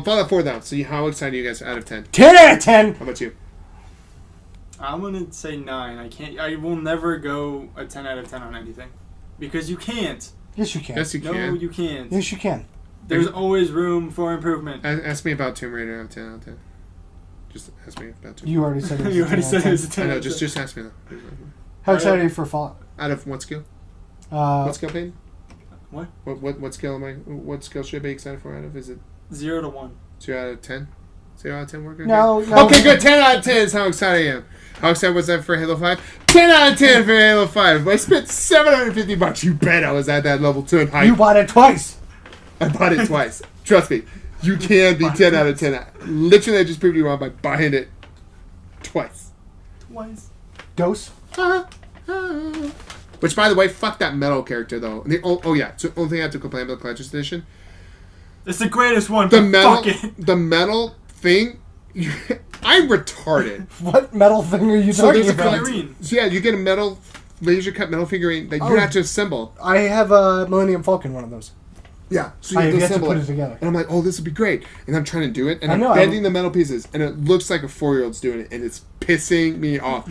Fallout 4 though. So how excited are you guys out of 10? 10 out of 10. How about you? I'm gonna say 9. I will never go a 10 out of 10 on anything. Because you can't. Yes, you can. Yes, you can. No, you can't. Yes, you can. There's always room for improvement. Ask me about Tomb Raider out of 10 out of 10. Just ask me about Tomb Raider. You already said it was You already said it was a 10 I out know, of 10. just ask me though. How excited are you for Fallout? Out of what skill? What skill, Peyton? What? What skill am I? What skill should I be excited for? Out of is it 0 to 1. 0 out of 10? 0 out of 10 working? No. Okay, good. 10 out of 10 is how excited I am. How excited was I for Halo 5? 10 out of 10 for Halo 5. I spent $750. You bet I was at that level 2 in height. You bought it twice. I bought it twice. Trust me. You can be 10 out of 10. Literally, I just proved you wrong by buying it twice. Dose. Which, by the way, fuck that metal character, though. Oh yeah. So, only thing I have to complain about the Collector's Edition. It's the greatest one. The metal, fuck it. the metal thing. I'm retarded. What metal thing are you talking about? figurine. So yeah, you get a metal, laser cut metal figurine that you have to assemble. I have a Millennium Falcon, one of those. Yeah, so I you have have yet to to assemble put it. it together. And I'm like, oh, this would be great. And I'm trying to do it, and I'm know, bending the metal pieces, and it looks like a 4-year-old's doing it, and it's pissing me off.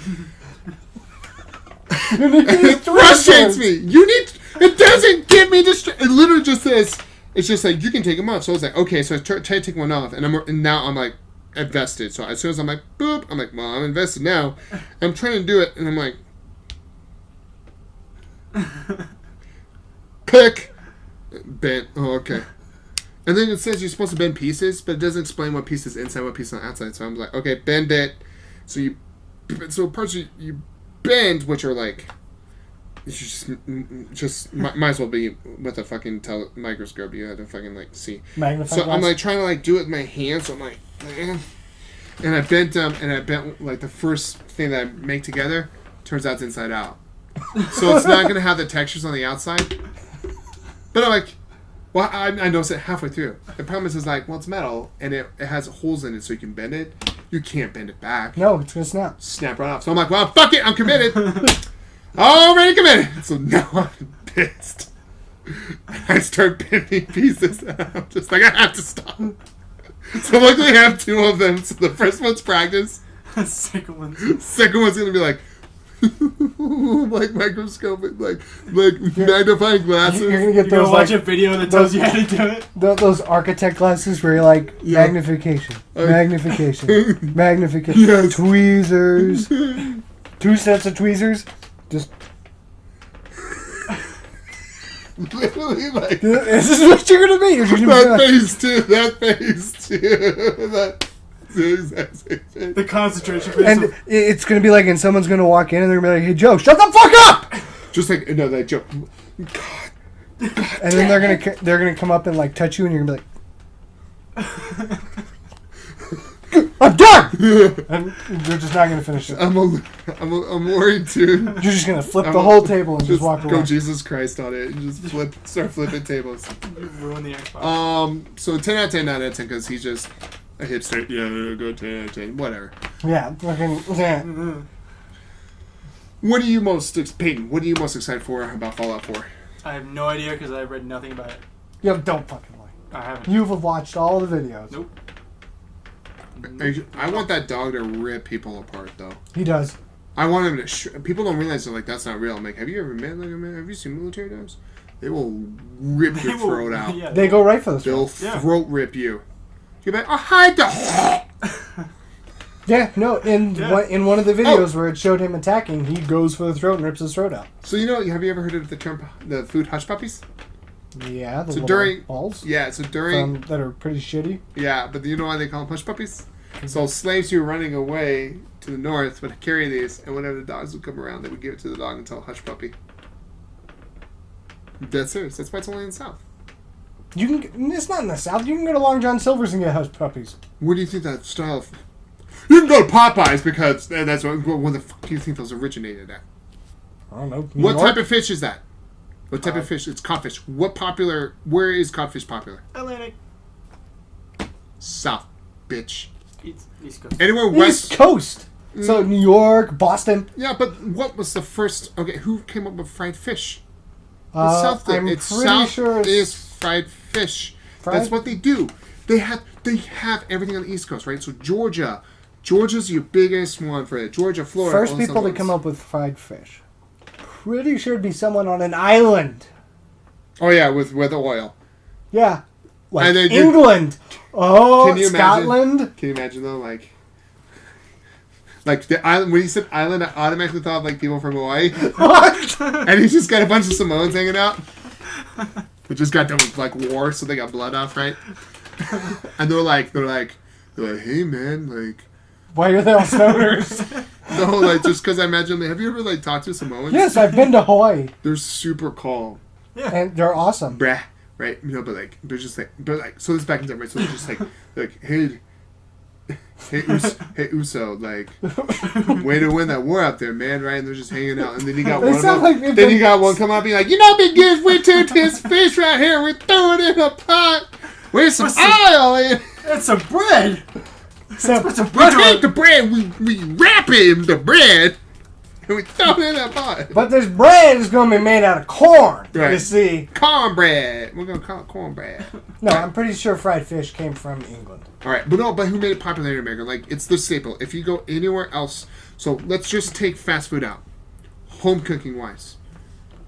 It frustrates me. It doesn't get me distracted. It literally just says, it's just like, you can take them off. So I was like, okay, so I try to take one off, and now I'm like, invested. So as soon as I'm like, boop, I'm like, well, I'm invested now. I'm trying to do it, and I'm like, pick, bent. Oh, okay. And then it says you're supposed to bend pieces, but it doesn't explain what piece is inside, what piece is outside. So I'm like, okay, bend it. So parts you bend, which are like, just might as well be with a fucking microscope. You had to fucking like see. Magnifying So glass. I'm like trying to like do it with my hands. So I'm like, and I bent like the first thing that I make together turns out it's inside out. So it's not gonna have the textures on the outside. But I'm like, well, I noticed it halfway through. The problem is like, well, it's metal and it has holes in it, so you can bend it. You can't bend it back. No, it's gonna snap. Snap right off. So I'm like, well, fuck it, I'm committed. Already committed. So now I'm pissed. I start bending pieces. And I'm just like, I have to stop. So luckily I have 2 of them. So the first one's practice. Second one's gonna be like, like microscopic, like magnifying glasses. You're gonna get You those go watch like a video that tells you how to do it. those architect glasses where you're like magnification, magnification, magnification, Yes. tweezers, 2 sets of tweezers. Just Literally, like this is what you're gonna be. You're gonna be that like, face too. That face too. That exact same thing. The concentration face. and it's gonna be like, and someone's gonna walk in and they're gonna be like, "Hey Joe, shut the fuck up!" Just like no, that joke. God. And then they're gonna come up and like touch you, and you're gonna be like, "I'm done," and you're just not gonna finish it. I'm worried too. You're just gonna flip the whole table and just walk go away. Jesus Christ on it and just start flipping tables. You ruin the Xbox. So 10 out of 10, 9 out of 10 because he's just a hipster. Yeah, go 10 out of 10, whatever. Yeah, fucking yeah. Mm-hmm. What are you most excited for about Fallout 4? I have no idea because I read nothing about it. Yo, don't fucking lie. I haven't. You've watched all the videos. Nope. I want that dog to rip people apart though. He does. I want him to. People don't realize that that's not real. I'm like, have you ever met like a man? Have you seen military dogs? They will rip your throat out. Yeah, They go right for the They'll throat. throat rip you. You're like, oh hi dog. Yeah, no. In one of the videos where it showed him attacking, he goes for the throat and rips his throat out. So have you ever heard of the term the food hush puppies? Yeah, the So little during- balls. Yeah. So during That are pretty shitty. yeah, but you know why they call them hush puppies? So slaves who were running away to the north would carry these, and whenever the dogs would come around, they would give it to the dog and tell hush puppy. Dead serious. That's why it's only in the south. It's not in the South. You can go to Long John Silver's and get hush puppies. Where do you think that style of... You can go to Popeyes because that's where the fuck do you think those originated at? I don't know. What type of fish is that? What type of fish? It's codfish. Where is codfish popular? Atlantic. South, bitch. East Coast. Anywhere west... East Coast. So New York, Boston. Yeah, but what was the first... Okay, who came up with fried fish? I'm it's pretty South sure is fried fish. That's what they do. They have everything on the East Coast, right? So Georgia's your biggest one for it. Georgia, Florida. First people to come up with fried fish. Pretty sure it'd be someone on an island. Oh yeah, with oil. Yeah. Like And they do- England. Oh, Can you Scotland. imagine? Can you imagine though, like the island? When you said island, I automatically thought of like people from Hawaii, What? and he's just got a bunch of Samoans hanging out. They just got done with like war, so they got blood off, right? And they're like, hey man, like, Why are they all stoners? no, like just because I imagine. Have you ever like talked to Samoans? Yes, I've been to Hawaii, They're super calm, and they're awesome. brah, right? You know, but like they're just like, so this back in time, right? So they're just like, hey, Uso, like, way to win that war out there, man, right? And they're just hanging out, and then you got They one. sound like they've Then been- you got one come up, and be like, you know, big gives we took this fish right here, we throw it in a pot with some oil in. It's some bread. So, Put some We bread take on. the bread, we wrap it in the bread, and we throw it in a pot. but this bread is going to be made out of corn. Right. You see? Cornbread. We're gonna call it cornbread. No, I'm pretty sure fried fish came from England. All right, but who made it popular in America? Like, it's the staple. If you go anywhere else, so let's just take fast food out. Home cooking wise,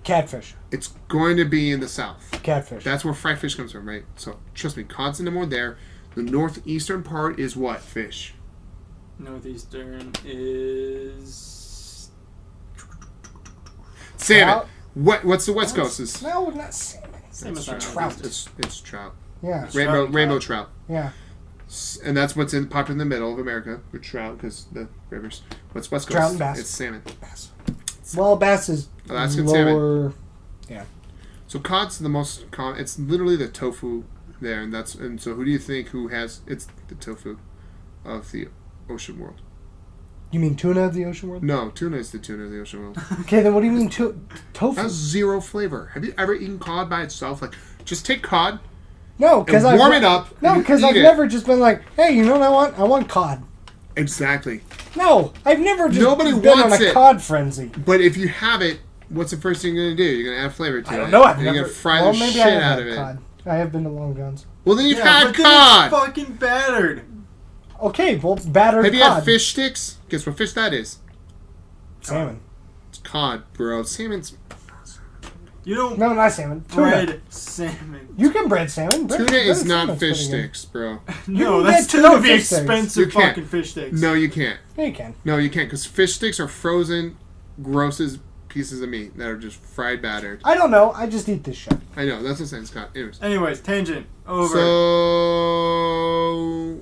Catfish. it's going to be in the South. Catfish. That's where fried fish comes from, right? So trust me, cod's and more there. The northeastern part is what fish? Northeastern is Salmon. Trout? What's the West Coast? Is No, not salmon. Salmon's not Trout. northeastern. it's trout. Yeah. Rainbow trout. Yeah. And that's what's popular in the middle of America with trout because the rivers. What's West Coast? Trout and bass. It's salmon. Bass. Well, bass is Alaskan salmon. lower. So cod's the most common. It's literally the tofu there, and so who do you think it's the tofu of the ocean world? You mean tuna of the ocean world? No, tuna is the tuna of the ocean world. Okay, then what do you mean tofu? Has zero flavor. Have you ever eaten cod by itself? Like, just take cod No, because and I've warm it up. No, and because eat I've it. never just been like, hey, you know what I want? I want cod. Exactly. No, I've never just Nobody been on wants a it. cod frenzy. But if you have it, what's the first thing you're gonna do? You're gonna add flavor to it. I don't know. I've You're never. gonna fry well, the maybe shit I have out had of it. cod. I have been to Long John's. Well, then you've Yeah, had but then cod. it's fucking battered. Okay, well, battered Have you cod. had fish sticks? Guess what fish that is? Salmon. It's cod, bro. Salmon's You don't No, not salmon. Tuna. bread salmon. You can bread salmon. tuna Breaded is not salmon's fish pretty good. sticks, bro. No, can that's get too tuna the fish sticks. expensive You can't. fucking fish sticks. No, you can't. Yeah, you can. No, you can't, because fish sticks are frozen, gross as pieces of meat that are just fried battered. I don't know. I just eat this shit. I know, that's what I'm saying, Scott. Anyways. Anyways, tangent over. So,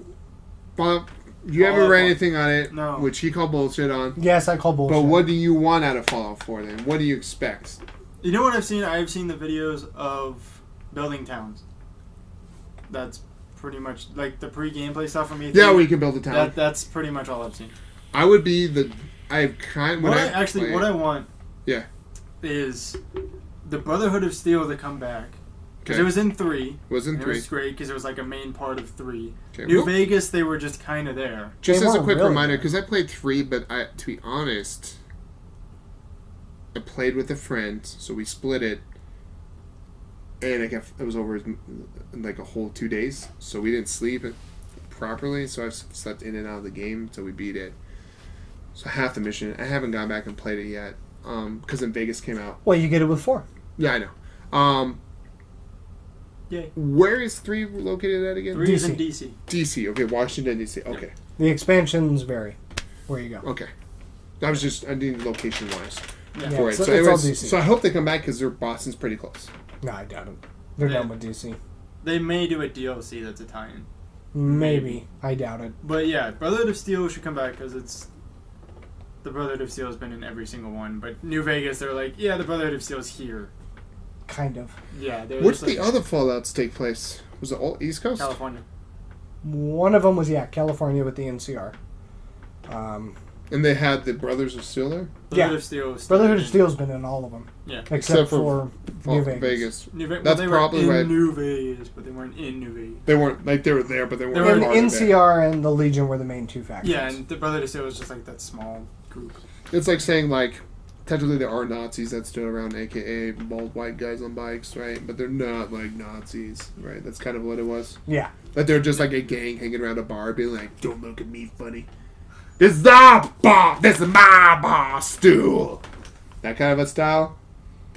well, you haven't Fallout read 4. anything on it, No. which he called bullshit on. Yes, I call bullshit. But what do you want out of Fallout 4 then? What do you expect? You know what I've seen? I've seen the videos of building towns. That's pretty much like the pre-gameplay stuff from E3. Yeah, we can build a town. That's pretty much all I've seen. I would be the. I've kind. What I want. Yeah. Is the Brotherhood of Steel to come back? Because Okay. it was in 3. Was in and 3. It was great because it was like a main part of 3. Okay, New well- Vegas, they were just kind of there. Just They as a weren't quick really reminder, there. because I played 3, but to be honest, I played with a friend, so we split it, and it was over like a whole 2 days, so we didn't sleep properly, so I slept in and out of the game until we beat it. So half the mission, I haven't gone back and played it yet, because then Vegas came out. Well, you get it with 4. Yeah, I know. Yay. Where is 3 located at again? 3 is in DC. DC. Okay, Washington DC. Okay, The expansions vary where you go. okay. I need location wise. Yeah. Yeah. For it. So So, it's all anyways, DC. so I hope they come back because Boston's pretty close. No, I doubt it. They're Yeah. done with DC. They may do a DLC that's a tie-in. Maybe. I doubt it. But yeah, Brotherhood of Steel should come back because it's... The Brotherhood of Steel has been in every single one. But New Vegas, they're like, yeah, the Brotherhood of Steel is here. Kind of. Yeah, they're Where just did the like other Fallouts take place? Was it all East Coast? California. One of them was, California with the NCR. And they had the Brothers of Steel there? Brotherhood Yeah. of Steel is Brotherhood in- of Steel's been in all of them. Yeah. Except for New Vegas. New Vegas. That's Well, they probably were why- in New Vegas, but they weren't in New Vegas. They weren't, like, they were there, but they weren't They were And part of it. NCR and the Legion were the main 2 factions. Yeah, and the Brotherhood of Steel was just like that small group. It's like saying, like, technically there are Nazis that stood around, aka bald white guys on bikes, right? But they're not like Nazis, right? That's kind of what it was. Yeah. But they're just like a gang hanging around a bar, being like, "Don't look at me funny. This is our bar. This is my bar stool." That kind of a style.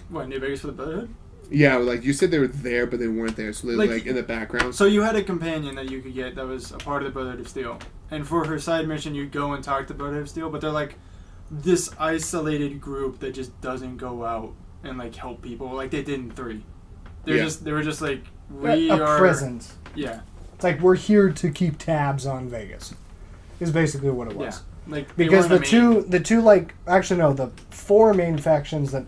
What, New Vegas for the Brotherhood? Yeah, like you said, they were there, but they weren't there, so they were like in the background. So you had a companion that you could get that was a part of the Brotherhood of Steel, and for her side mission, you'd go and talk to the Brotherhood of Steel, but they're like this isolated group that just doesn't go out and like help people like they did in 3. They were just like we a are presence. Yeah. It's like we're here to keep tabs on Vegas. Is basically what it was. Yeah. Like because the two like actually no, the 4 main factions that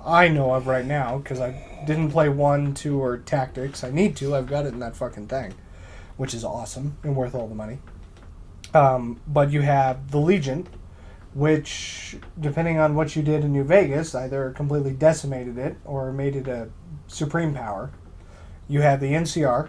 I know of right now, because I didn't play 1, 2, or Tactics. I need to. I've got it in that fucking thing, which is awesome and worth all the money. But you have the Legion, which, depending on what you did in New Vegas, either completely decimated it or made it a supreme power. You have the NCR,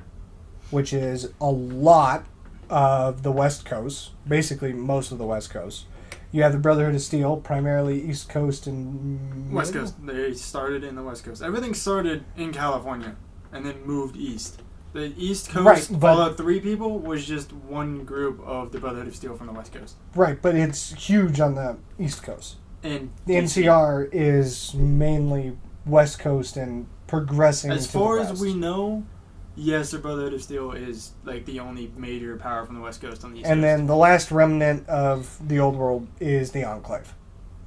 which is a lot of the West Coast, basically most of the West Coast. You have the Brotherhood of Steel, primarily East Coast and... West Coast. They started in the West Coast. Everything started in California and then moved east. The East Coast, Fallout 3 people, was just one group of the Brotherhood of Steel from the West Coast. Right, but it's huge on the East Coast. And the NCR is mainly West Coast and progressing as to far the as west. we know, yes, the Brotherhood of Steel is like the only major power from the West Coast on the East Coast. And then the last remnant of the old world is the Enclave.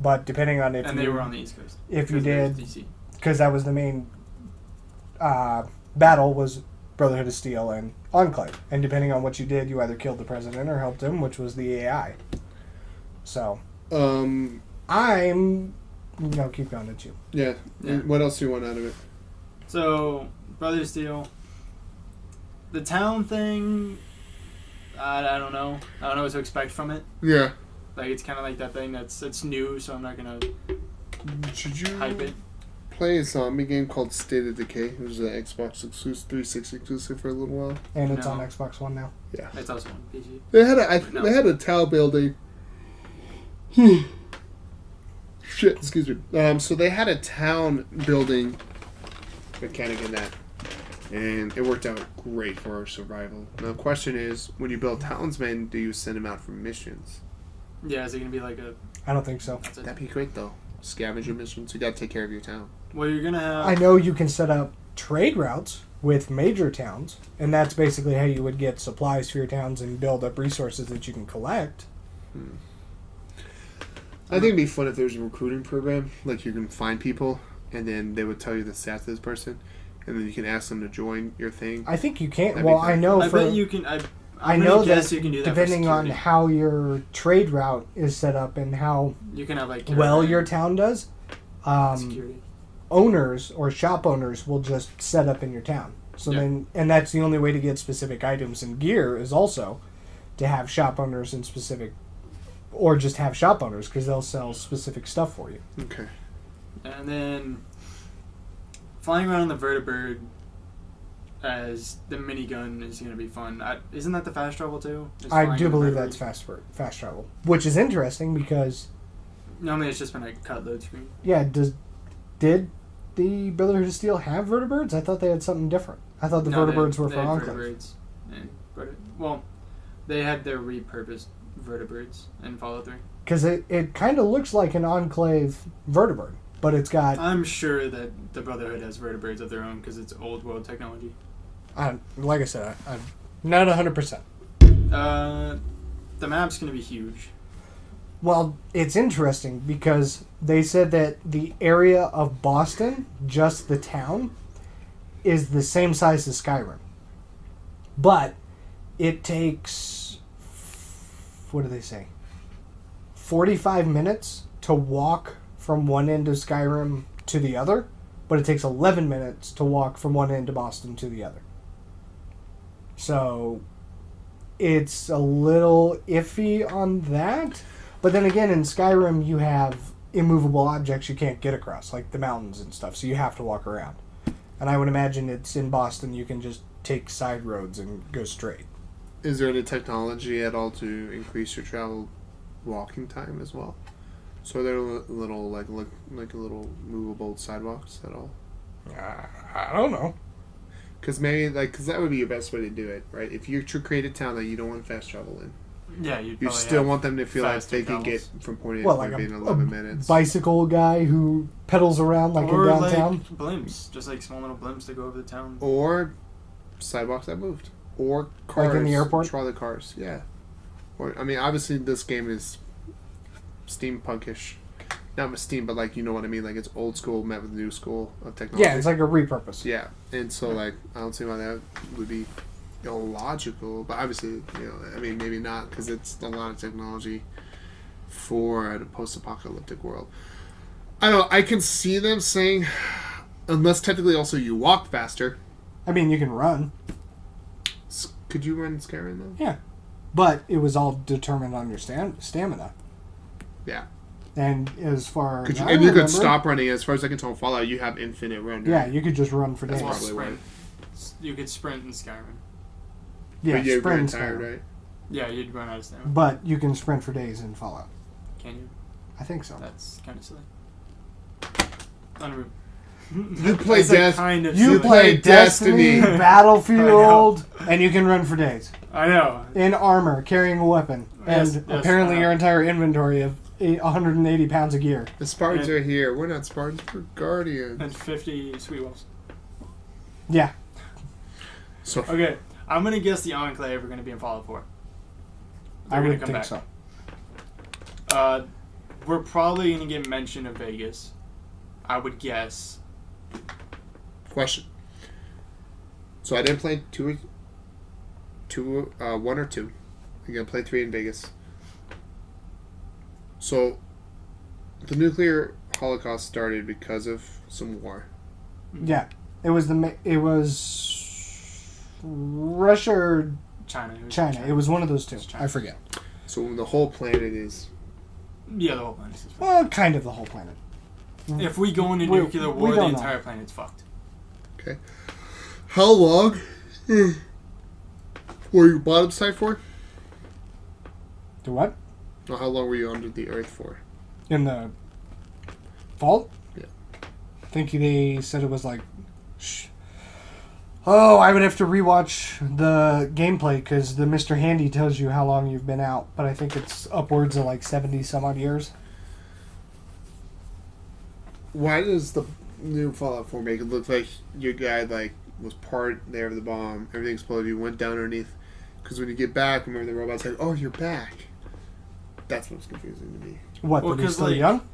But depending on if they were on the East Coast. If you did, because that was the main battle was Brotherhood of Steel and Enclave. And depending on what you did, you either killed the president or helped him, which was the AI. So, no, keep going, it's you. Yeah. What else do you want out of it? So, Brotherhood of Steel. The town thing, I don't know. I don't know what to expect from it. Yeah. Like, it's kind of like that thing that's new, so I'm not going to hype it. Play a zombie game called State of Decay. It was an Xbox exclusive, 360 exclusive for a little while. And it's on Xbox One now. Yeah. It's also on PC. They had a town building. Shit, excuse me. So they had a town building mechanic in that. And it worked out great for our survival. Now the question is, when you build townsmen, do you send them out for missions? Yeah, is it going to be like a... I don't think so. That'd be great, though. Scavenger missions. You gotta take care of your town. Well, you're going to have... I know you can set up trade routes with major towns, and that's basically how you would get supplies for your towns and build up resources that you can collect. I think it'd be fun if there was a recruiting program. Like, you can find people, and then they would tell you the stats of this person, and then you can ask them to join your thing. I think you can. Well, I know I bet you can... I know that you can do that depending on how your trade route is set up and how you can have like well your town does, owners or shop owners will just set up in your town. So then, and that's the only way to get specific items and gear is also to have shop owners in specific, or just have shop owners because they'll sell specific stuff for you. Okay. And then flying around the vertibird as the minigun is going to be fun. Isn't that the fast travel too? I do believe that's fast travel, which is interesting because normally it's just been a cut load screen. Yeah, did the Brotherhood of Steel have vertibirds? I thought they had something different. I thought the vertibirds were for Enclave. Well, they had their repurposed vertibirds in Fallout 3. Because it kind of looks like an Enclave vertibird, but it's got... I'm sure that the Brotherhood has vertibirds of their own because it's old world technology. Like I said, I'm not 100%. The map's going to be huge. Well, it's interesting because they said that the area of Boston, just the town, is the same size as Skyrim. But it takes, what do they say, 45 minutes to walk from one end of Skyrim to the other, but it takes 11 minutes to walk from one end of Boston to the other. So it's a little iffy on that. But then again, in Skyrim, you have immovable objects you can't get across, like the mountains and stuff, so you have to walk around. And I would imagine it's in Boston, you can just take side roads and go straight. Is there any technology at all to increase your travel walking time as well? So are there little like a little movable sidewalks at all? I don't know. Because that would be your best way to do it, right? If you create a town that you don't want fast travel in, Yeah, you still want them to feel like they can get from point A to point B in 11 minutes. Bicycle guy who pedals around like in downtown. Like blimps, just like small little blimps to go over the town. Or sidewalks that moved. Or cars. Like in the airport? Trolley cars, yeah. Or I mean, obviously this game is steampunkish. Not with steam, but like, you know what I mean? Like, it's old school met with new school of technology. Yeah, it's like a repurpose. Yeah, and so like, I don't see why that would be illogical, but obviously, you know, I mean, maybe not, because it's a lot of technology for a post-apocalyptic world. I don't know, I can see them saying, unless technically also you walk faster. I mean, you can run. Could you run Skyrim though? Yeah, but it was all determined on your stamina. Yeah. And as far as you could stop running. As far as I can tell, in Fallout, you have infinite run. Yeah, you could just run for days. Sprint. You could sprint in Skyrim. Yeah, but you'd sprint run tired, right? Yeah, you'd run out of stamina. But you can sprint for days in Fallout. Can you? I think so. That's kind of silly. Unreal. You play You play Destiny, Battlefield, and you can run for days. I know. In armor, carrying a weapon, and apparently your entire inventory of 180 pounds of gear. The Spartans are here. We're not Spartans, we're Guardians. And 50 sweet wolves. Yeah. So okay, I'm gonna guess the Enclave are gonna be in Fallout 4. I would think so. We're probably gonna get mention of Vegas. I would guess. Question. So I didn't play 1 or 2. I'm gonna play 3 in Vegas. So, the nuclear holocaust started because of some war. Yeah, it was Russia or China. It was one of those two. I forget. So the whole planet is. Yeah, the whole planet is. Well, kind of the whole planet. If we go into nuclear war, the entire planet's fucked. Okay. How long were you bottom side for? Do what? Or how long were you under the earth for? In the vault? Yeah. I think they said it was like... Oh, I would have to rewatch the gameplay because the Mr. Handy tells you how long you've been out. But I think it's upwards of like 70 some odd years. Why does the new Fallout 4 make it look like your guy was part there of the bomb, everything exploded, you went down underneath? Because when you get back, remember the robot's like, oh, you're back. That's what's confusing to me. What, that he's still young?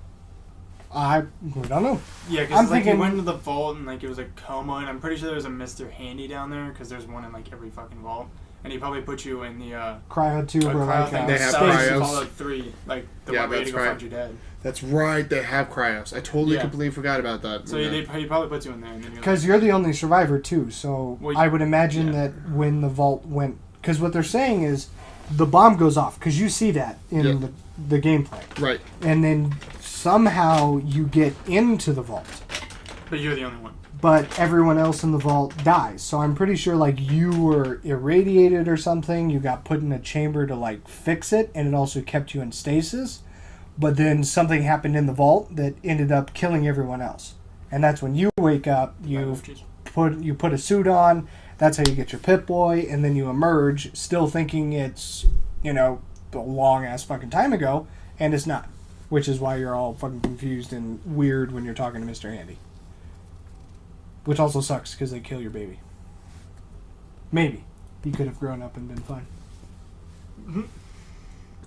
We don't know. Yeah, because he went into the vault and it was a coma, and I'm pretty sure there's a Mr. Handy down there because there's one in every fucking vault. And he probably put you in the cryo tube or they have cryos. Fallout 3, the one where you go find your dad. That's right, they have cryos. I completely forgot about that. So he probably puts you in there. Because you're the only survivor too, so I would imagine that when the vault went... Because what they're saying is the bomb goes off, because you see that in the gameplay. Right. And then somehow you get into the vault. But you're the only one. But everyone else in the vault dies. So I'm pretty sure you were irradiated or something. You got put in a chamber to fix it, and it also kept you in stasis. But then something happened in the vault that ended up killing everyone else. And that's when you wake up, you put a suit on, that's how you get your Pip-Boy, and then you emerge still thinking it's, a long ass fucking time ago, and it's not. Which is why you're all fucking confused and weird when you're talking to Mr. Handy. Which also sucks because they kill your baby. Maybe. He could have grown up and been fine.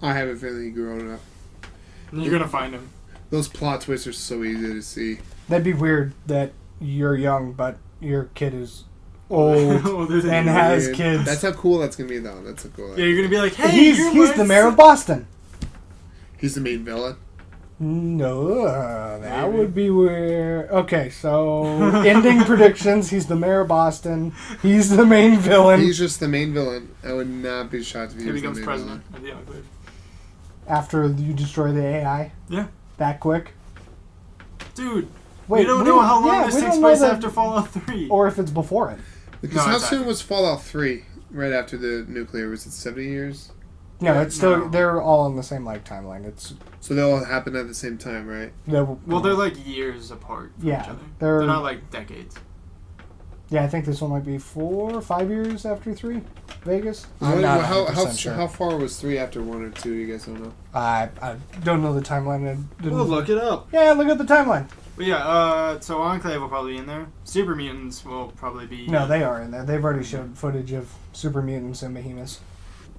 I have a feeling he grew up. You're going to find him. Those plot twists are so easy to see. That'd be weird that you're young, but your kid is old and has kids. That's how cool that's going to be, though. That's a cool. Yeah, you're going to be like, hey, he's the mayor of Boston. He's the main villain? No, that would be weird. Okay, so ending predictions. He's the mayor of Boston. He's the main villain. He's just the main villain. I would not be shocked if he becomes the main president villain. of the Enclave. After you destroy the AI? Yeah. That quick? Dude, we don't know how long this takes place after Fallout 3. Or if it's before it. Because how soon was Fallout 3 right after the nuclear? Was it 70 years? No, it's still No. they're all on the same like timeline. It's So they all happen at the same time, right? Well, they're like years apart from Yeah, each other. they're- They're not like decades. yeah. I think this one might be 4 or 5 years after 3, Vegas. How, I'm not how, 100% sure. how far was 3 after 1 or 2? You guys don't know. I don't know the timeline. I didn't- We'll look it up. Yeah, look at the timeline. But yeah, so Enclave will probably be in there. Super Mutants will probably be... No, they are in there. They've already showed footage of super mutants and behemoths.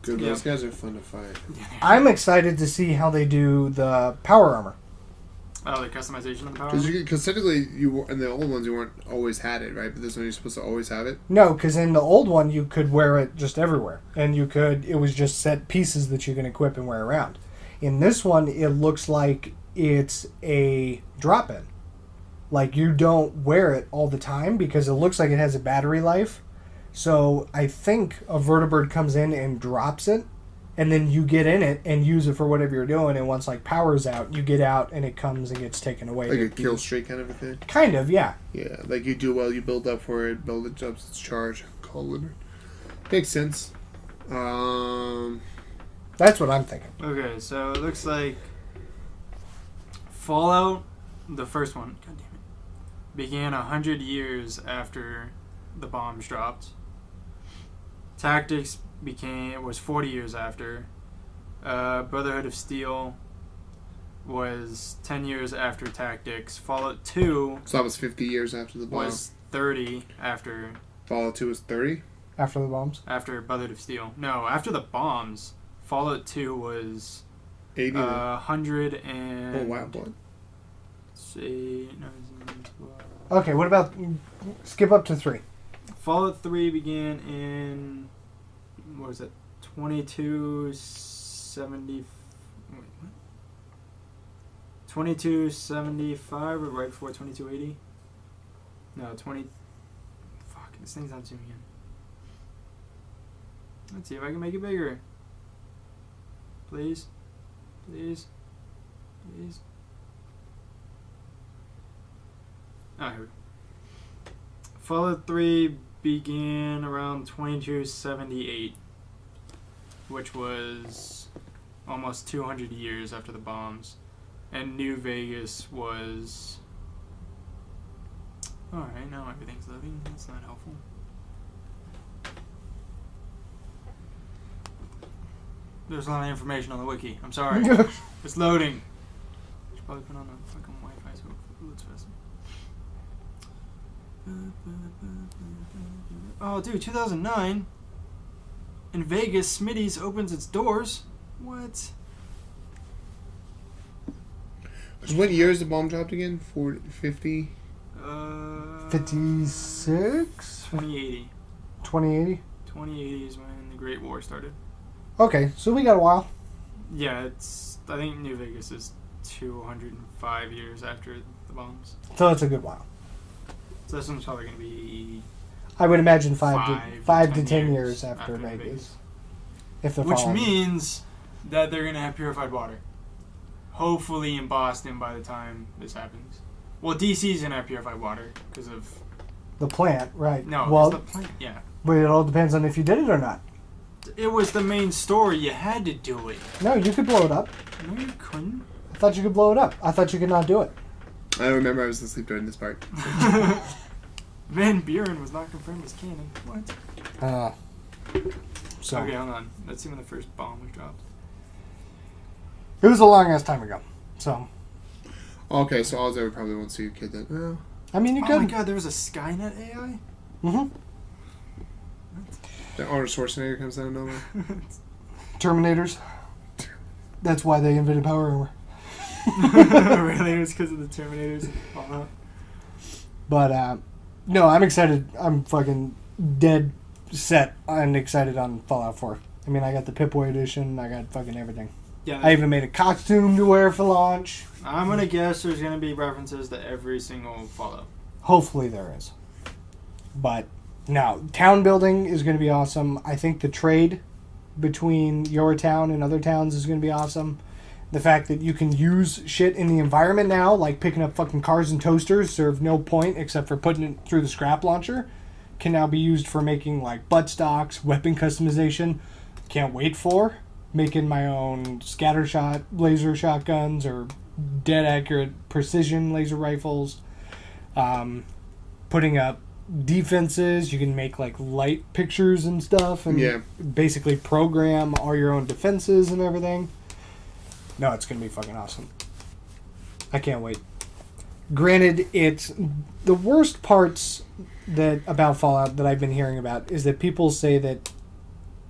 Good. Yeah. Those guys are fun to fight. I'm excited to see how they do the power armor. Oh, the customization of the power? Because technically, in the old ones, you weren't always had it, right? But this one, you're supposed to always have it. No, because in the old one, you could wear it just everywhere. And it was just set pieces that you can equip and wear around. In this one, it looks like it's a drop-in. Like, you don't wear it all the time because it looks like it has a battery life. So I think a vertibird comes in and drops it, and then you get in it and use it for whatever you're doing. And once like power's out, you get out and it comes and gets taken away. Like a kill streak kind of a thing. Kind of, yeah. Yeah, like you do well, you build up for it, build it up, its charge, call it. Makes sense. That's what I'm thinking. Okay, so it looks like Fallout, the first one, God damn it, began 100 years after the bombs dropped. Tactics was 40 years after. Brotherhood of Steel was 10 years after Tactics. Fallout 2 So that was 50 years after the bomb. was 30 after Fallout 2 was 30? After the bombs? after Brotherhood of Steel. No, after the bombs, Fallout 2 was 80? 100 and... Oh, wow, what? See, no, Okay, what about skip up to 3? Fallout 3 began in, what was it, 2270, wait, what? 2275 or right before 2280? No, fuck, this thing's not zooming in. Let's see if I can make it bigger. Please. Please. Please. Oh, here we go. Fallout 3 began around 2278, which was almost 200 years after the bombs. And New Vegas was... Alright, now everything's loading. That's not helpful. There's a lot of information on the wiki. I'm sorry. It's loading. Should probably put on the fucking Wi-Fi so it loads faster. Oh, dude, 2009. In Vegas, Smitty's opens its doors. What? So what year is the bomb dropped again? 40, 50? 56? 2080. 2080? 2080 is when the Great War started. Okay, so we got a while. Yeah, I think New Vegas is 205 years after the bombs. So that's a good while. So this one's probably going to be... I would imagine 5 5 to 10 years years after after Vegas. Vegas. If the Which following. means that they're going to have purified water. Hopefully in Boston by the time this happens. Well, DC's going to have purified water because of... The plant, right. No, well, it's the plant. Yeah. but it all depends on if you did it or not. It was the main story. You had to do it. No, you could blow it up. No, you couldn't. I thought you could blow it up. I thought you could not do it. I remember I was asleep during this part. Van Buren was not confirmed as canon. What? So Okay, hold on. Let's see when the first bomb was dropped. it was a long ass time ago. So Okay, so Oz probably won't see a kid then. Well, I mean, you Oh could. my god, there was a Skynet AI? Mm-hmm. the Arnold Schwarzenegger comes out of nowhere. Terminators. That's why they invented power armor. Really? It was because of the Terminators? Uh-huh. But no, I'm excited. I'm fucking dead set and excited on Fallout 4. I mean, I got the Pip-Boy edition. I got fucking everything. Yeah, I even made a costume to wear for launch. I'm gonna guess there's gonna be references to every single Fallout. Hopefully there is. But no, town building is going to be awesome. I think the trade between your town and other towns is going to be awesome. The fact that you can use shit in the environment now, like picking up fucking cars and toasters, serve no point except for putting it through the scrap launcher, can now be used for making like butt stocks, weapon customization. Can't wait for. making my own scatter shot laser shotguns or dead accurate precision laser rifles, putting up defenses. You can make like light pictures and stuff, and basically program all your own defenses and everything. No, it's gonna be fucking awesome. I can't wait. Granted, it's the worst parts about Fallout that I've been hearing about is that people say that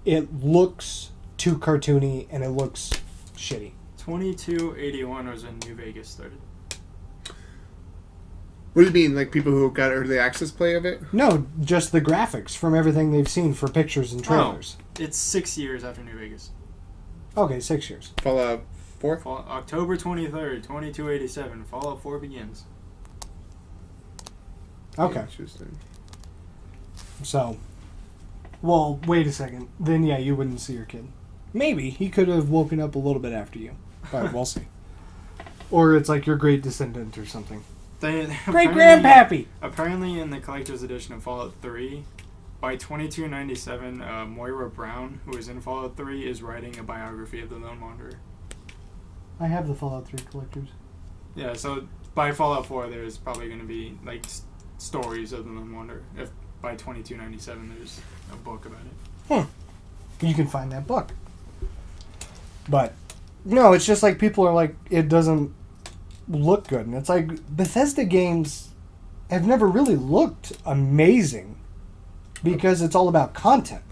it looks too cartoony and it looks shitty. 2281 was when New Vegas started. What do you mean, like people who got early access play of it? No, just the graphics from everything they've seen for pictures and trailers. Oh, it's 6 years after New Vegas. Okay, 6 years. Fallout 4? October 23rd, 2287. Fallout 4 begins. Okay. Interesting. So, well, wait a second. Then, yeah, you wouldn't see your kid. Maybe. He could have woken up a little bit after you. But we'll see. Or it's like your great descendant or something. Great-grandpappy! Apparently in the collector's edition of Fallout 3, by 2297, Moira Brown, who is in Fallout 3, is writing a biography of the Lone Wanderer. I have the Fallout 3 collectors. Yeah, so by Fallout 4, there's probably going to be, like, stories of the Lone Wanderer. If by 2297 there's a book about it. You can find that book. But, no, it's just like people are like, it doesn't look good. And it's like, Bethesda games have never really looked amazing because it's all about content.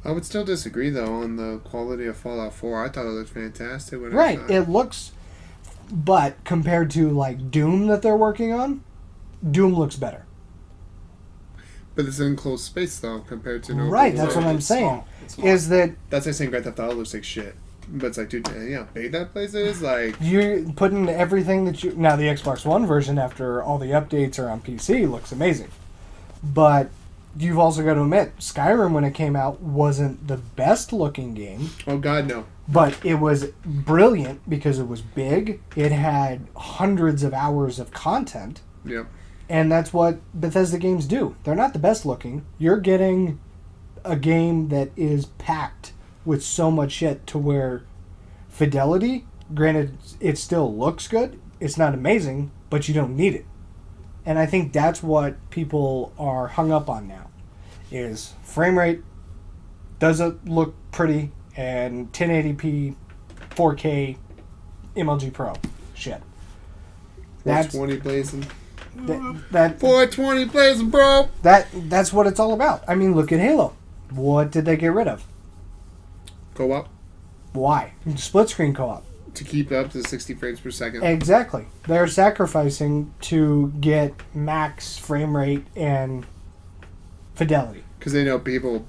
I would still disagree, though, on the quality of Fallout 4. I thought it looked fantastic. Right, it looks... But compared to, like, Doom that they're working on, Doom looks better. But it's an enclosed space, though, compared to... Right, that's what I'm saying. Is that... That's like saying Grand Theft Auto looks like shit. But it's like, dude, you know how big that place is? Like... You're putting everything that you... Now, the Xbox One version, after all the updates are on PC, looks amazing. But... You've also got to admit, Skyrim, when it came out, wasn't the best-looking game. Oh, God, no. But it was brilliant because it was big. It had hundreds of hours of content. Yep. And that's what Bethesda games do. They're not the best-looking. You're getting a game that is packed with so much shit to where fidelity, granted, it still looks good. It's not amazing, but you don't need it. And I think that's what people are hung up on now, is frame rate doesn't look pretty and 1080p 4K MLG Pro shit. 420 blazing. That 420 blazing, bro. That's what it's all about. I mean, look at Halo. What did they get rid of? Co-op. Why? Split screen co-op. To keep up to 60 frames per second. Exactly. They're sacrificing to get max frame rate and fidelity. Because they know people will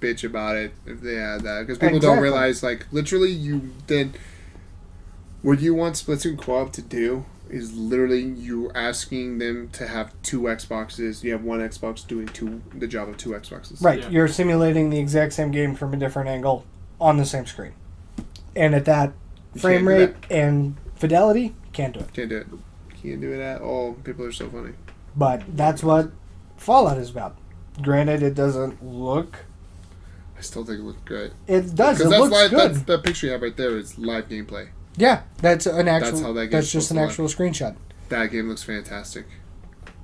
bitch about it if they had that. Because people don't realize, like, literally what you want split screen co-op to do is literally you asking them to have two Xboxes. You have one Xbox doing the job of two Xboxes. Right. Yeah. You're simulating the exact same game from a different angle on the same screen. And at that frame rate and fidelity, can't do it. Can't do it. Can't do it at all. People are so funny. But that's what Fallout is about. Granted, it doesn't look... I still think it looks great. It does. It looks good. That picture you have right there is live gameplay. Yeah, that's an actual... That's how that game's That's just an supposed actual screenshot. That game looks fantastic.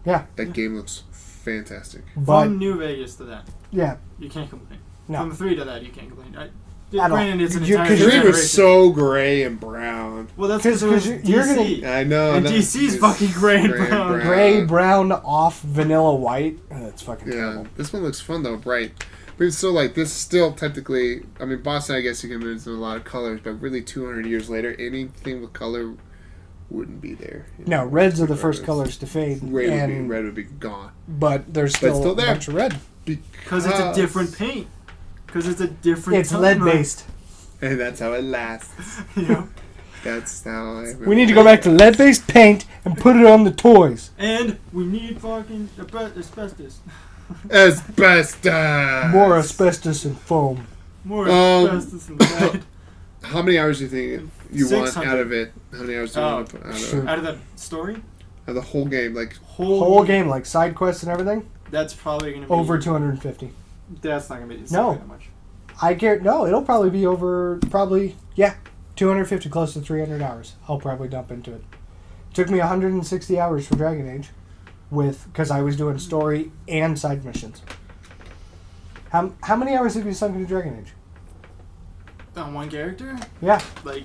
Yeah. That game looks fantastic. But, From New Vegas to that, yeah. you can't complain. No. From 3 to that, you can't complain. At all. Granted, it's an You- entire 'cause Three generation. was so gray and brown. Well, that's 'Cause because it was you're DC. I know. And DC's fucking gray and brown. Gray, brown, off, vanilla, white. That's fucking Yeah, terrible. this one looks fun though, bright. But it's still like this. Is still technically, I mean, Boston. I guess you can move into a lot of colors, but really, 200 years later, anything with color wouldn't be there. No, reds are the first colors to fade. Red would be gone. But there's still, still a there. bunch of red. Because it's a different paint. Because it's a different It's tone. lead-based. And that's how it lasts. Yeah. That's how. We need to go back to lead-based paint and put it on the toys. And we need fucking asbestos. Asbestos. More asbestos and foam. More asbestos and lead. How many hours do you think you want 600. out of it? How many hours do you want to put out of Sure. it? Out of the story? Out of the whole game, like Whole game, like side quests and everything, That's probably going to be... over 250. That's not going to be... No. That much. No, it'll probably be over, 250, close to 300 hours. I'll probably dump into it. Took me 160 hours for Dragon Age, because I was doing story and side missions. How many hours have you sunk into Dragon Age? On one character? Yeah. Like,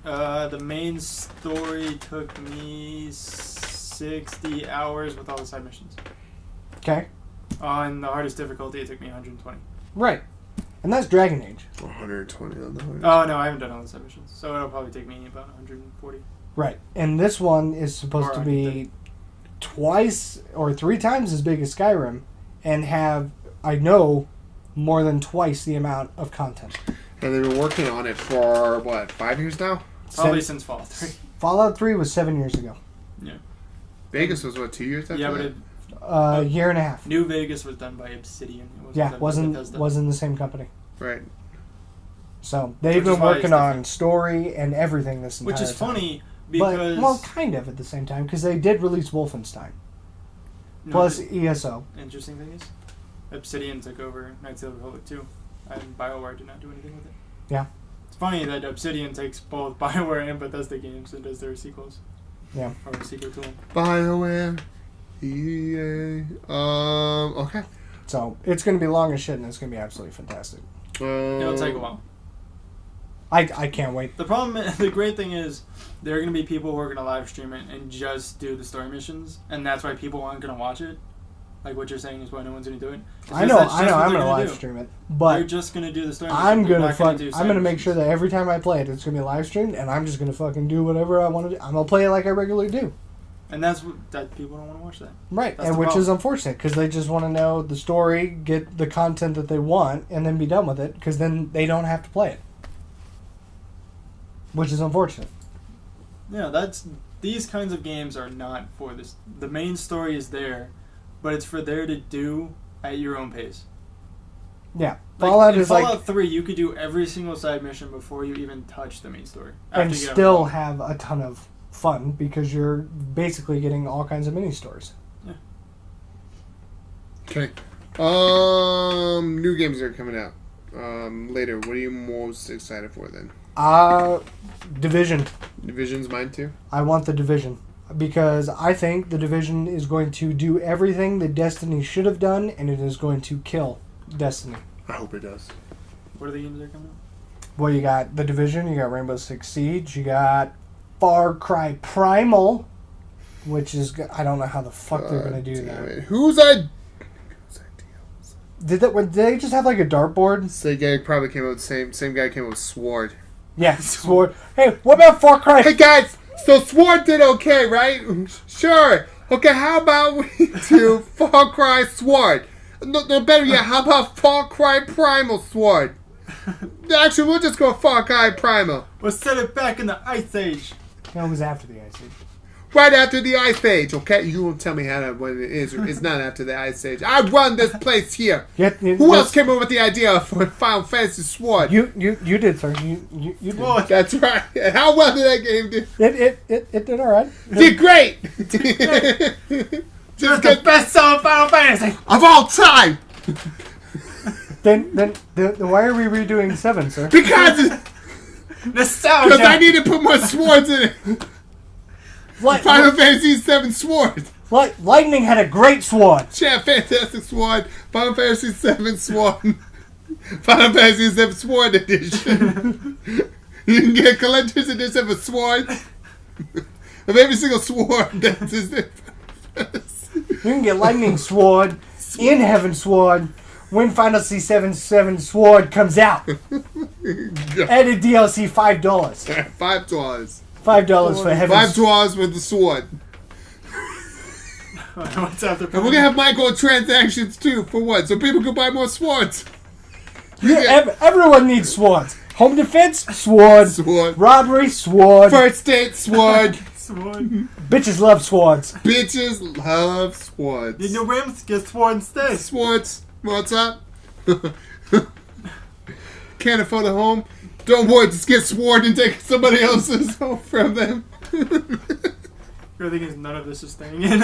the main story took me 60 hours with all the side missions. Okay. On the hardest difficulty, it took me 120. Right. And that's Dragon Age. 120 on the hardest. Oh, no, I haven't done all the side missions. So it'll probably take me about 140. Right. And this one is supposed to be twice or 3 times as big as Skyrim and have, I know, more than twice the amount of content. And they've been working on it for, 5 years now? Probably since Fallout 3. Fallout 3 was 7 years ago. Yeah. Vegas was, 2 years after Yeah, but that? A year and a half. New Vegas was done by Obsidian. It wasn't done by the same company. Right. So they've been working on story and everything this entire time. Which is funny because... Well, kind of at the same time, because they did release Wolfenstein. Plus ESO. Interesting thing is, Obsidian took over Knights of the Republic 2, and BioWare did not do anything with it. Yeah. It's funny that Obsidian takes both BioWare and Bethesda games and does their sequels. Yeah. Or a sequel to them. BioWare. EA. Okay. So it's going to be long as shit, and it's going to be absolutely fantastic. It'll take a while. I can't wait. The great thing is, there are going to be people who are going to live stream it and just do the story missions, and that's why people aren't going to watch it. Like what you're saying is why no one's going to do it. I know. I'm going to live stream it, but they're just going to do the story. I'm going to make sure that every time I play it, it's going to be live streamed, and I'm just going to fucking do whatever I want to do. I'm going to play it like I regularly do. And that people don't want to watch that. Right, and which is unfortunate because they just want to know the story, get the content that they want, and then be done with it. Because then they don't have to play it, which is unfortunate. Yeah, these kinds of games are not for this. The main story is there, but it's for there to do at your own pace. Yeah, Fallout 3, you could do every single side mission before you even touch the main story, and still have a ton of fun because you're basically getting all kinds of mini stores. Yeah. Okay. New games are coming out later. What are you most excited for then? Division. Division's mine too. I want the Division because I think the Division is going to do everything that Destiny should have done, and it is going to kill Destiny. I hope it does. What are the games that are coming out? Well, you got the Division, you got Rainbow Six Siege, you got Far Cry Primal, which is I don't know how the fuck they're gonna do that. Whose idea? Did they just have like a dartboard? Same guy probably came up with same guy came up with Sward. Yeah, Sward. Hey, what about Far Cry? Hey guys, so Sward did okay, right? Sure. Okay, how about we do Far Cry Sword? No, better yet, how about Far Cry Primal Sword? Actually, we'll just go Far Cry Primal. We'll set it back in the Ice Age. No, it was after the Ice Age. Right after the Ice Age, okay? You won't tell me when it is. It's not after the Ice Age. I run this place here. Who else came up with the idea for Final Fantasy Sword? You did, sir. You did. Well, that's right. How well did that game do? It did all right. Did great. Just the best selling Final Fantasy of all time. Then why are we redoing 7, sir? Because nostalgia. Because I need to put more swords in it. Final Fantasy VII Sword. Lightning had a great sword. Yeah, fantastic sword. Final Fantasy VII Sword. Final Fantasy VII Sword Edition. You can get a collector's edition of a sword. Of every single sword that's his. You can get Lightning Sword in Heaven Sword when Final Fantasy VII Sword comes out. Added DLC $5. $5. $5 for Heaven. $5 with the sword. What's after? And we're gonna have microtransactions too. For what? So people can buy more swords. Yeah, everyone needs swords. Home defense, sword. Sword. Robbery, sword. First date, sword. Sword. Bitches love swords. Bitches love swords. Need your rims? Get sword instead. Swords. What's up? Can't afford a home? Don't worry, just get sword and take somebody else's home from them. The thing is, none of this is staying in.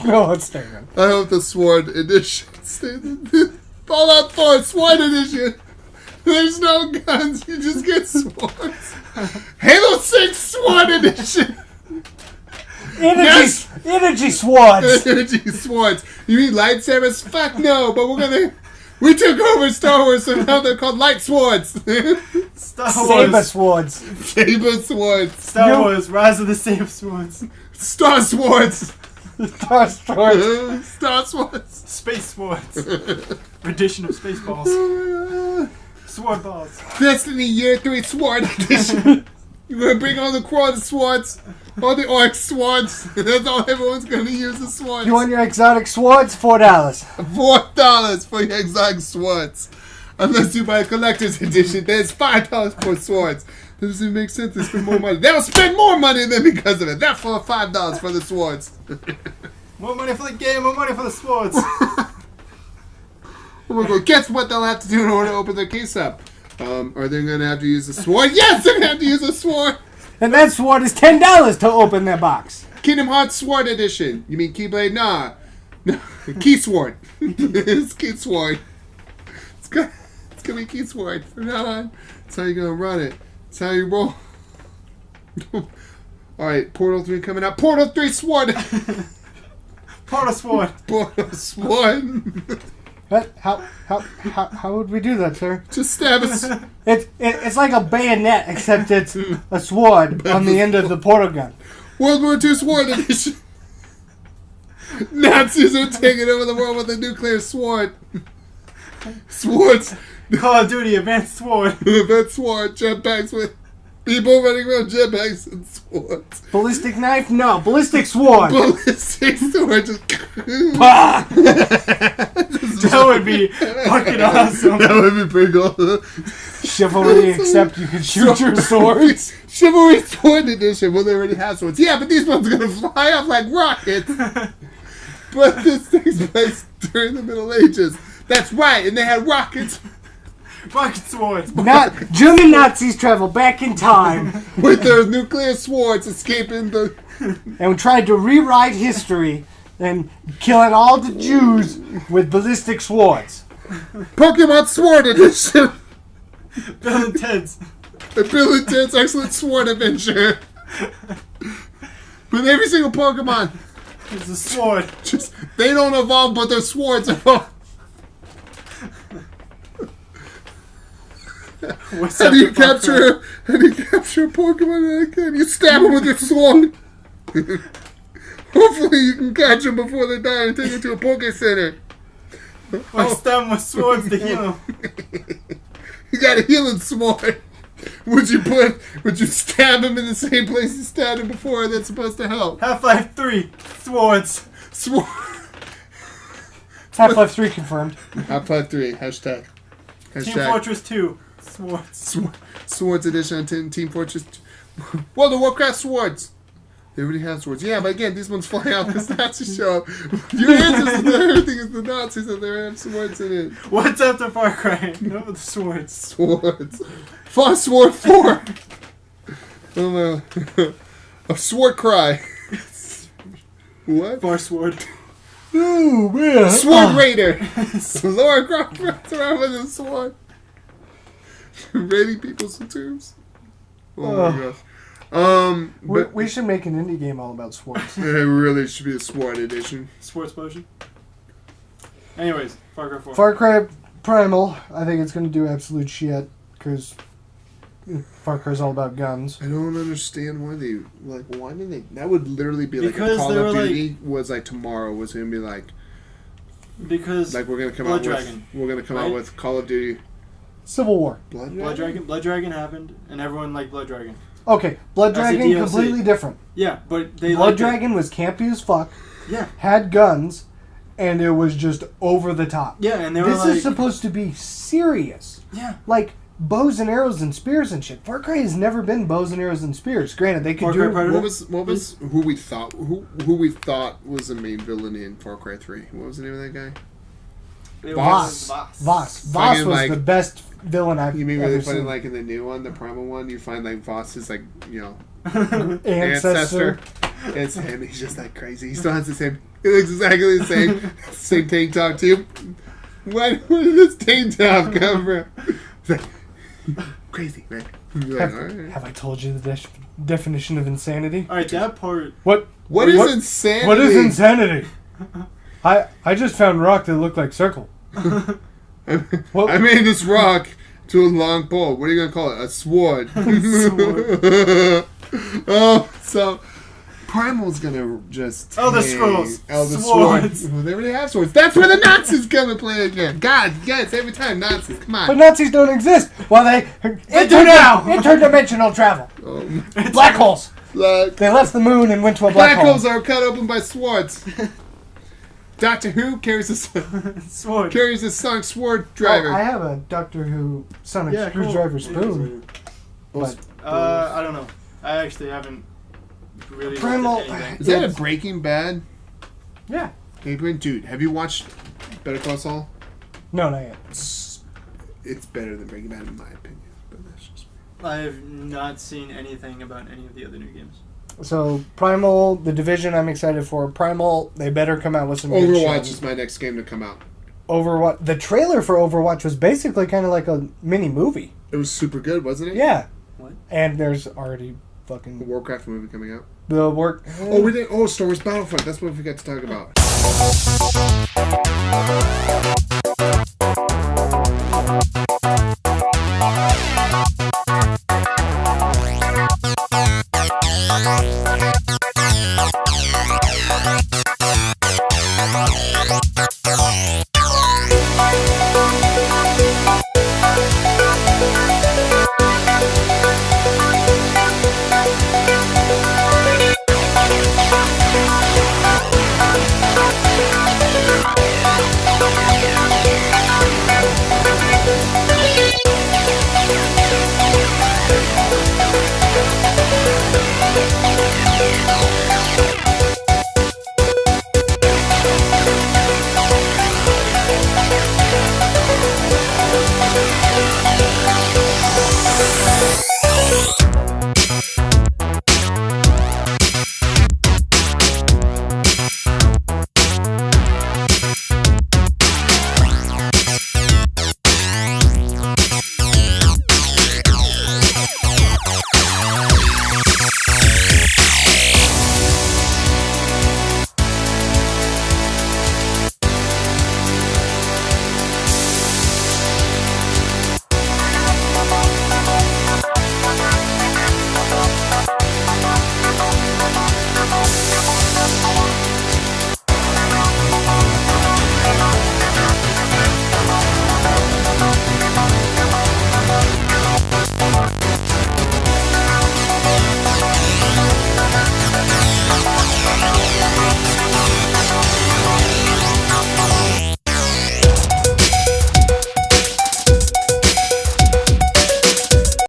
No, it's staying in. I hope the Sword Edition stays in. Fallout 4 Sword Edition. There's no guns. You just get swords. Halo 6 Sword Edition. Energy swords. Energy swords. You mean lightsabers? Fuck no. But we took over Star Wars, so now they're called light swords. Saber swords. Saber swords. Star Wars, Rise of the Saber Swords. Star swords. Star swords. Star swords. Space swords. Rendition of Spaceballs. Sword balls. Destiny Year 3 Sword Edition. You're gonna bring all the Quad swords, all the Orc swords. That's all everyone's gonna use the swords. You want your exotic swords? $4. $4 for your exotic swords. Unless you buy a collector's edition, then it's $5 for swords. That doesn't make sense to spend more money. They'll spend more money than because of it. That's for $5 for the swords. More money for the game, more money for the swords. Guess what they'll have to do in order to open their case up? Are they going to have to use a sword? Yes, they're going to have to use a sword. And that sword is $10 to open their box. Kingdom Hearts Sword Edition. You mean Keyblade? Nah. No. Key Sword. It's Key Sword. It's going to be Key Sword from now on. That's how you're going to run it. That's how you roll. Alright, Portal 3 coming out. Portal 3 Sword. Portal Sword. Portal Sword. What? How would we do that, sir? Just stab us. It's like a bayonet, except it's a sword on the end of the portal gun. World War II Sword Edition. Nazis are taking over the world with a nuclear sword. Swords. Call of Duty Advanced Sword. Advanced Sword. Jetpacks with people running around jetpacks and swords. Ballistic knife? No. Ballistic sword. Ballistic sword. Just... That would be fucking awesome. That would be pretty cool. Chivalry, except you can shoot your swords. Chivalry Sword Edition. Well, they already have swords. Yeah, but these ones are going to fly off like rockets. But this takes place during the Middle Ages. That's right, and they had rockets. Rocket swords. German Nazis travel back in time with their nuclear swords escaping the... and tried to rewrite history and killing all the Jews with ballistic swords. Pokemon Sword Edition. Bill and Ted's. Bill and Ted's Excellent Sword Adventure. With every single Pokemon. It's a sword. Just, they don't evolve, but their swords evolve. How do you capture a Pokemon? You stab them with your sword. Hopefully you can catch them before they die and take them to a Poke Center. Or stab them with swords to heal them. You got a healing sword. Would you stab him in the same place you stabbed him before? That's supposed to help. Half-Life 3 Swords. Half-Life 3 confirmed. Half-Life 3 hashtag. Team Fortress 2 Swords. Swords Edition on Team Fortress. Well, the Warcraft swords. They already have swords. Yeah, but again, these ones fly out because Nazis show up. Your answers to everything is the Nazis and they have swords in it. What's after Far Cry? No, the swords. Swords. Far Sword 4. Oh no. A Sword Cry. What? Far Sword. Oh man. Sword Raider. Laura Croft runs around with a sword. Raiding people's tombs. Oh my gosh. But we should make an indie game all about swords. It really should be a Sword Edition. Sports potion. Anyways, Far Cry 4. Far Cry Primal, I think it's going to do absolute shit because Far Cry's all about guns. I don't understand why they why did they? That would literally be like because a Call of Duty was like tomorrow was going to be like. Because like we're going to come Blood out Dragon, with we're going to come out with Call of Duty. Civil War. Blood Dragon happened, and everyone liked Blood Dragon. Okay, Blood Dragon completely different. Yeah, but Blood Dragon was campy as fuck. Yeah, had guns, and it was just over the top. Yeah, and they were this is supposed to be serious. Yeah, like bows and arrows and spears and shit. Far Cry has never been bows and arrows and spears. Granted, they could do. What was who we thought was the main villain in Far Cry 3? What was the name of that guy? Voss. Voss was like, the best villain I've ever seen. You mean really funny, like in the new one, the Primal one, you find like Voss's like, you know, ancestor. It's him. He's just like crazy. He still has the same. He looks exactly the same. Same tank top too. Where did this tank top come from? Crazy, right? You're like, all right. Have I told you the definition of insanity? All right, that part. What is insanity? What is insanity? I just found a rock that looked like circle. I made this rock to a long pole. What are you gonna call it? A sword. Oh, so Primal's gonna just Elder Scrolls. Elder Swords. Swords. Well, they already have swords. That's where the Nazis come and play again. God, yes, every time Nazis. Come But on. Nazis don't exist. Well, they do now. Interdimensional travel. Black holes. Black They left the moon and went to a black hole. holes are cut open by swords. Doctor Who carries a Sword. sonic sword driver. Oh, I have a Doctor Who sonic Yeah, cool. screwdriver spoon. But I don't know. I actually haven't really Primal- looked at anything. Is that a Breaking Bad? yeah. Dude, have you watched Better Call Saul? No, not yet. It's better than Breaking Bad in my opinion. But that's just I have not seen anything about any of the other new games. So Primal, The Division, I'm excited for. Primal, they better come out with some good Overwatch shit. is my next game to come out. Overwatch. The trailer for Overwatch was basically kind of like a mini movie. It was super good, wasn't it? Yeah. What? And there's already The fucking Warcraft movie coming out. the work. Oh, we did. Oh, Star Wars Battlefront. That's what we forgot to talk about.